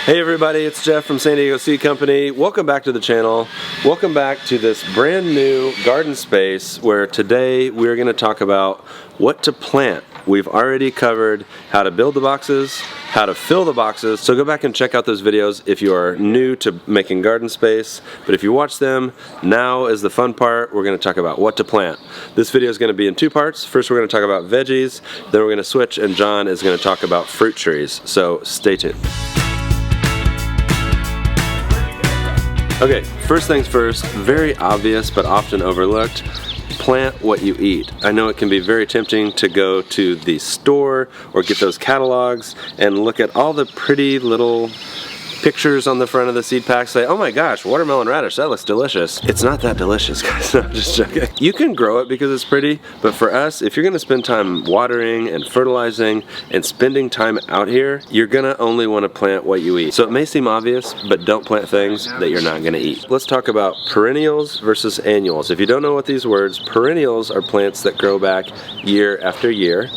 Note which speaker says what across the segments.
Speaker 1: Hey everybody, it's Jeff from San Diego Seed Company. Welcome back to the channel. Welcome back to this brand new garden space where today we're going to talk about what to plant. We've already covered how to build the boxes, how to fill the boxes, so go back and check out those videos if you are new to making garden space. But if you watch them, now is the fun part. We're going to talk about what to plant. This video is going to be in two parts. First we're going to talk about veggies, then we're going to switch and John is going to talk about fruit trees. So stay tuned. Okay, first things first, very obvious but often overlooked. Plant what you eat. I know it can be very tempting to go to the store or get those catalogs and look at all the pretty little pictures on the front of the seed pack, say, oh my gosh, watermelon radish, that looks delicious. It's not that delicious, guys. No, I'm just joking. You can grow it because it's pretty, but for us, if you're gonna spend time watering and fertilizing and spending time out here, you're gonna only wanna plant what you eat. So it may seem obvious, but don't plant things that you're not gonna eat. Let's talk about perennials versus annuals. If you don't know what these words, perennials are plants that grow back year after year.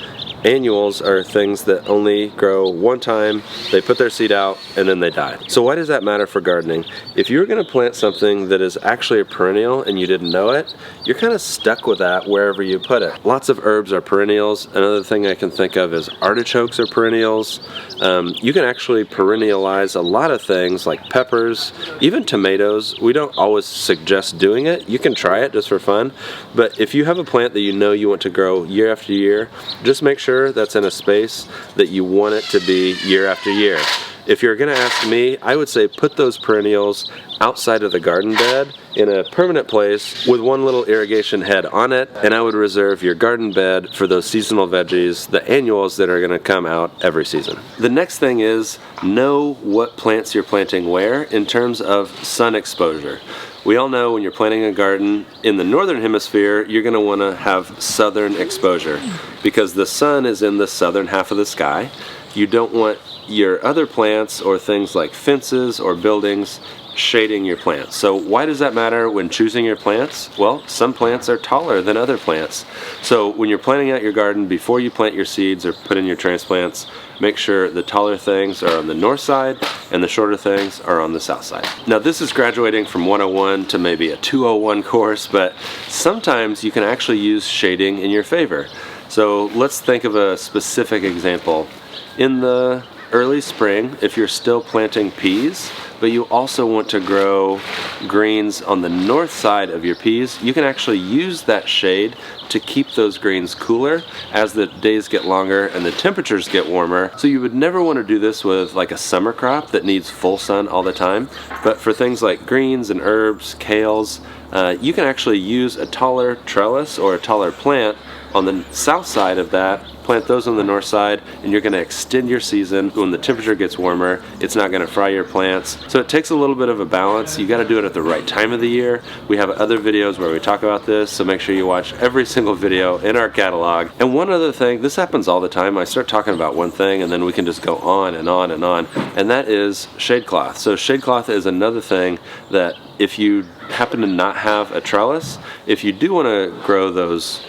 Speaker 1: Annuals are things that only grow one time, they put their seed out, and then they die. So why does that matter for gardening? If you're going to plant something that is actually a perennial and you didn't know it, you're kind of stuck with that wherever you put it. Lots of herbs are perennials. Another thing I can think of is artichokes are perennials. You can actually perennialize a lot of things like peppers, even tomatoes. We don't always suggest doing it. You can try it just for fun, but if you have a plant that you know you want to grow year after year, just make sure that's in a space that you want it to be year after year. If you're going to ask me, I would say put those perennials outside of the garden bed in a permanent place with one little irrigation head on it, and I would reserve your garden bed for those seasonal veggies, the annuals that are going to come out every season. The next thing is know what plants you're planting where in terms of sun exposure. We all know when you're planting a garden in the northern hemisphere, you're going to want to have southern exposure because the sun is in the southern half of the sky. You don't want your other plants or things like fences or buildings shading your plants. So why does that matter when choosing your plants? Well, some plants are taller than other plants. So when you're planting out your garden, before you plant your seeds or put in your transplants, make sure the taller things are on the north side and the shorter things are on the south side. Now this is graduating from 101 to maybe a 201 course, but sometimes you can actually use shading in your favor. So let's think of a specific example. In the early spring, if you're still planting peas, but you also want to grow greens on the north side of your peas, you can actually use that shade to keep those greens cooler as the days get longer and the temperatures get warmer. So you would never want to do this with like a summer crop that needs full sun all the time, but for things like greens and herbs, kales, you can actually use a taller trellis or a taller plant on the south side of that, plant those on the north side, and you're going to extend your season. When the temperature gets warmer, it's not going to fry your plants. So it takes a little bit of a balance. You got to do it at the right time of the year. We have other videos where we talk about this, so make sure you watch every single video in our catalog. And one other thing, this happens all the time. I start talking about one thing and then we can just go on and on and on, and that is shade cloth. So shade cloth is another thing that if you happen to not have a trellis, if you do want to grow those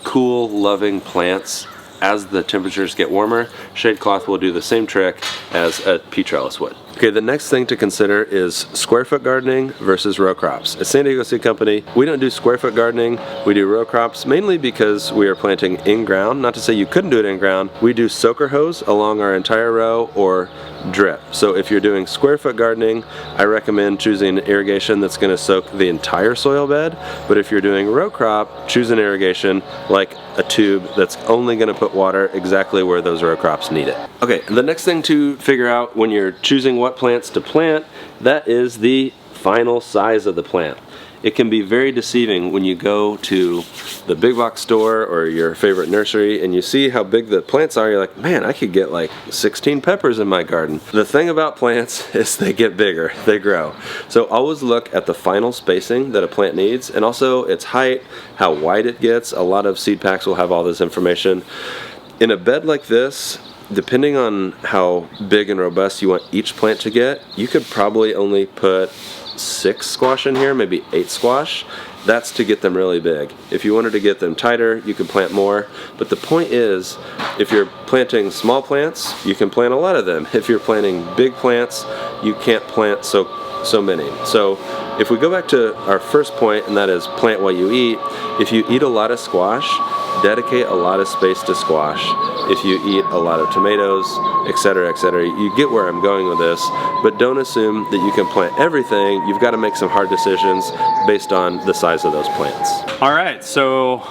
Speaker 1: cool, loving plants as the temperatures get warmer, shade cloth will do the same trick as a pea trellis would. Okay, the next thing to consider is square foot gardening versus row crops. At San Diego Seed Company, we don't do square foot gardening, we do row crops, mainly because we are planting in ground. Not to say you couldn't do it in ground. We do soaker hose along our entire row or drip. So if you're doing square foot gardening, I recommend choosing irrigation that's going to soak the entire soil bed. But if you're doing row crop, choose an irrigation like a tube that's only going to put water exactly where those row crops need it. Okay, the next thing to figure out when you're choosing what plants to plant, that is the final size of the plant. It can be very deceiving when you go to the big box store or your favorite nursery and you see how big the plants are. You're like, man, I could get like 16 peppers in my garden. The thing about plants is they get bigger, they grow. So always look at the final spacing that a plant needs and also its height, how wide it gets. A lot of seed packs will have all this information. In a bed like this, depending on how big and robust you want each plant to get, you could probably only put 6 squash in here, maybe 8 squash. That's to get them really big. If you wanted to get them tighter, you could plant more. But the point is, if you're planting small plants, you can plant a lot of them. If you're planting big plants, you can't plant so many. So if we go back to our first point, and that is plant what you eat, if you eat a lot of squash, dedicate a lot of space to squash. If you eat a lot of tomatoes, etc., etc., you get where I'm going with this, but don't assume that you can plant everything. You've got to make some hard decisions based on the size of those plants.
Speaker 2: All right, so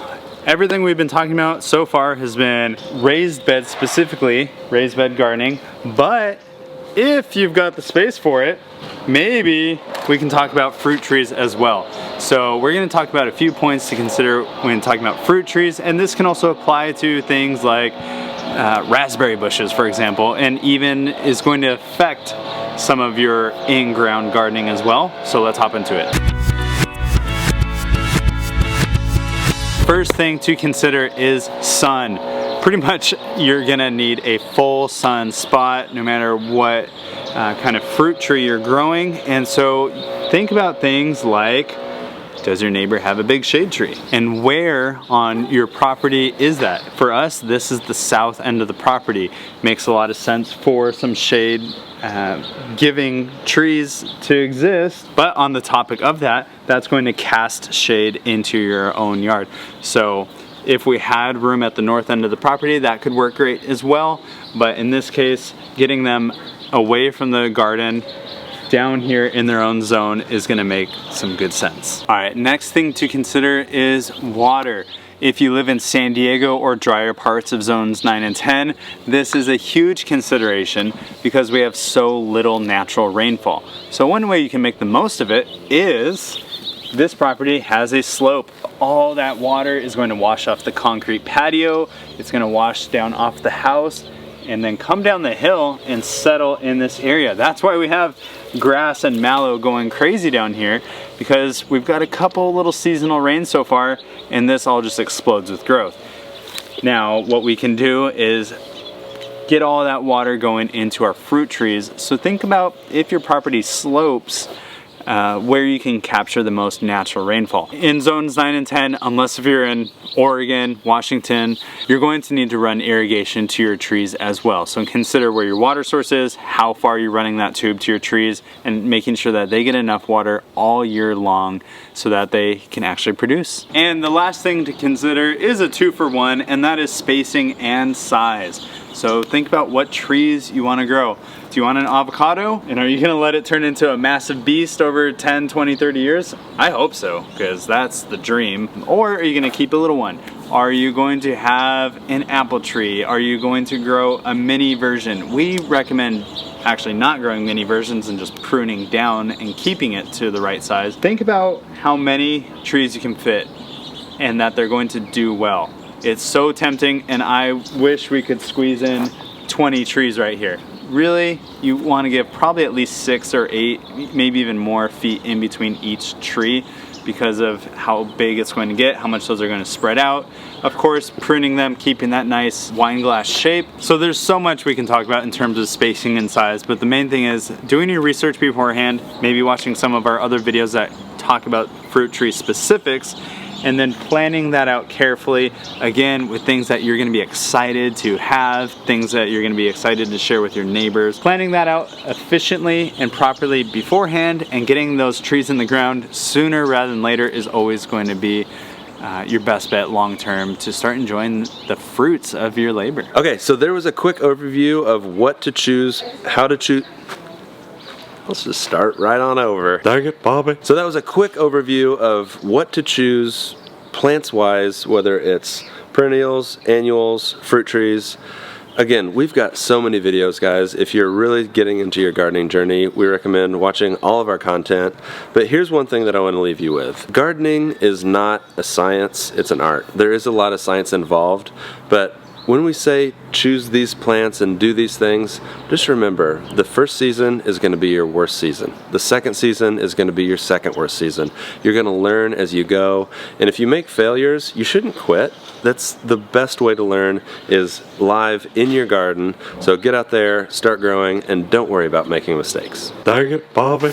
Speaker 2: everything we've been talking about so far has been raised beds, specifically raised bed gardening, but if you've got the space for it, maybe we can talk about fruit trees as well. So we're going to talk about a few points to consider when talking about fruit trees, and this can also apply to things like raspberry bushes, for example, and even is going to affect some of your in-ground gardening as well. So let's hop into it. First thing to consider is sun. Pretty much you're gonna need a full sun spot no matter what kind of fruit tree you're growing. And so think about things like, does your neighbor have a big shade tree? And where on your property is that? For us, this is the south end of the property. Makes a lot of sense for some shade giving trees to exist. But on the topic of that, that's going to cast shade into your own yard. So if we had room at the north end of the property, that could work great as well. But in this case, getting them away from the garden down here in their own zone is going to make some good sense. All right, next thing to consider is water. If you live in San Diego or drier parts of zones 9 and 10, this is a huge consideration because we have so little natural rainfall. So one way you can make the most of it is this property has a slope. All that water is going to wash off the concrete patio. It's going to wash down off the house and then come down the hill and settle in this area. That's why we have grass and mallow going crazy down here, because we've got a couple little seasonal rains so far and this all just explodes with growth. Now what we can do is get all that water going into our fruit trees. So think about if your property slopes, where you can capture the most natural rainfall. In zones 9 and 10, unless if you're in Oregon, Washington, you're going to need to run irrigation to your trees as well. So consider where your water source is, how far you're running that tube to your trees, and making sure that they get enough water all year long so that they can actually produce. And the last thing to consider is a 2-for-1, and that is spacing and size. So think about what trees you want to grow. Do you want an avocado? And are you going to let it turn into a massive beast over 10, 20, 30 years? I hope so, because that's the dream. Or are you going to keep a little one? Are you going to have an apple tree? Are you going to grow a mini version? We recommend actually not growing mini versions and just pruning down and keeping it to the right size. Think about how many trees you can fit and that they're going to do well. It's so tempting, and I wish we could squeeze in 20 trees right here. Really, you want to give probably at least 6 or 8, maybe even more feet in between each tree because of how big it's going to get, how much those are going to spread out. Of course, pruning them, keeping that nice wine glass shape. So there's so much we can talk about in terms of spacing and size, but the main thing is doing your research beforehand, maybe watching some of our other videos that talk about fruit tree specifics, and then planning that out carefully, again, with things that you're gonna be excited to have, things that you're gonna be excited to share with your neighbors. Planning that out efficiently and properly beforehand and getting those trees in the ground sooner rather than later is always going to be your best bet long term to start enjoying the fruits of your labor.
Speaker 1: Okay, so there was a quick overview of what to choose, how to choose. Let's just start right on over. Dang it, Bobby. So that was a quick overview of what to choose plants-wise, whether it's perennials, annuals, fruit trees. Again, we've got so many videos, guys. If you're really getting into your gardening journey, we recommend watching all of our content. But here's one thing that I want to leave you with. Gardening is not a science, it's an art. There is a lot of science involved, but when we say choose these plants and do these things, just remember the first season is going to be your worst season. The second season is going to be your second worst season. You're going to learn as you go, and if you make failures, you shouldn't quit. That's the best way to learn, is live in your garden. So get out there, start growing, and don't worry about making mistakes.
Speaker 3: Dang it, Bobby.